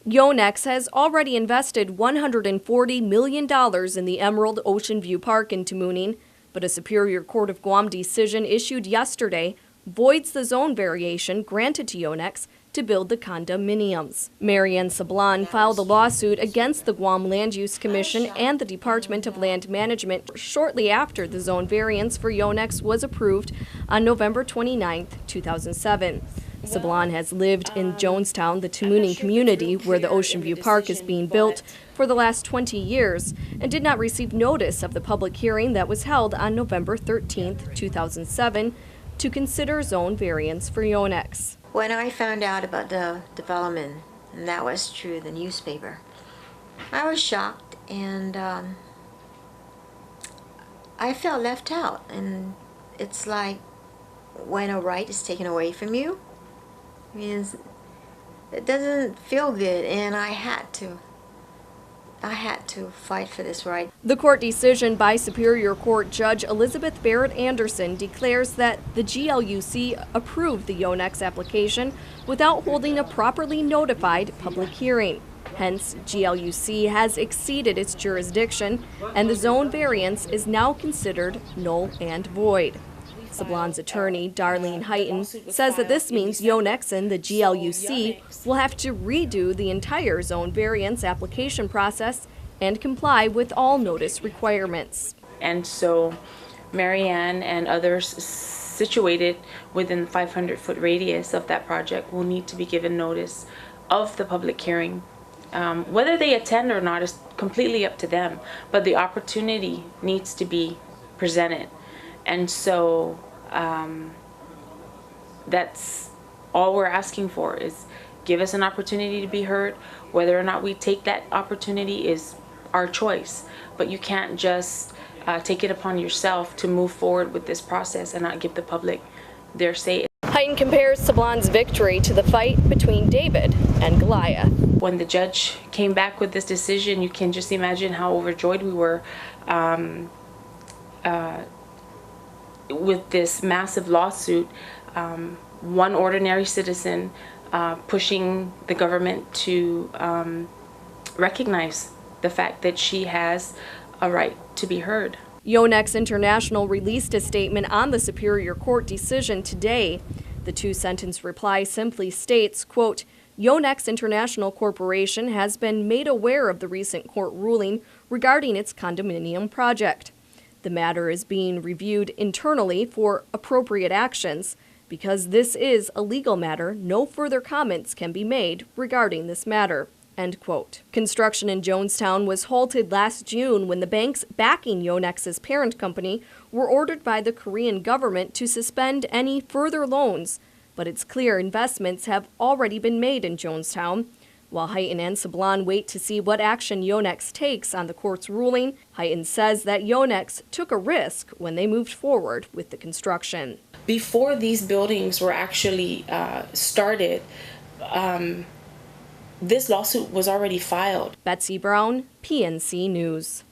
Younex has already invested $140 million in the Emerald Ocean View Park in Tamuning, but a Superior Court of Guam decision issued yesterday voids the zone variation granted to Younex to build the condominiums. Marianne Sablan filed a lawsuit against the Guam Land Use Commission and the Department of Land Management shortly after the zone variance for Younex was approved on November 29, 2007. Sablan has lived in Jonestown, the Tamuning community where the Ocean View Park is being built, for the last 20 years and did not receive notice of the public hearing that was held on November 13, 2007 to consider zone variance for Younex. When I found out about the development, and that was through the newspaper, I was shocked and I felt left out. And it's like when a right is taken away from you, means it doesn't feel good, and I had to fight for this right. The court decision by Superior Court Judge Elizabeth Barrett Anderson declares that the GLUC approved the Younex application without holding a properly notified public hearing. Hence, GLUC has exceeded its jurisdiction, and the zone variance is now considered null and void. Sablan's attorney, Darlene Heighton, says that this means Younex and the GLUC will have to redo the entire zone variance application process and comply with all notice requirements. And so Marianne and others situated within the 500-foot radius of that project will need to be given notice of the public hearing. Whether they attend or not is completely up to them, but the opportunity needs to be presented. And so that's all we're asking for, is give us an opportunity to be heard. Whether or not we take that opportunity is our choice, but you can't just take it upon yourself to move forward with this process and not give the public their say. Heighton compares Sablan's victory to the fight between David and Goliath. When the judge came back with this decision, you can just imagine how overjoyed we were with this massive lawsuit. One ordinary citizen pushing the government to recognize the fact that she has a right to be heard. Younex International released a statement on the Superior Court decision today. The two-sentence reply simply states, quote, Younex International Corporation has been made aware of the recent court ruling regarding its condominium project. The matter is being reviewed internally for appropriate actions. Because this is a legal matter, no further comments can be made regarding this matter. End quote. Construction in Jonestown was halted last June when the banks backing Younex's parent company were ordered by the Korean government to suspend any further loans. But it's clear investments have already been made in Jonestown. While Heighton and Sablan wait to see what action Younex takes on the court's ruling, Heighton says that Younex took a risk when they moved forward with the construction. Before these buildings were actually started, this lawsuit was already filed. Betsy Brown, PNC News.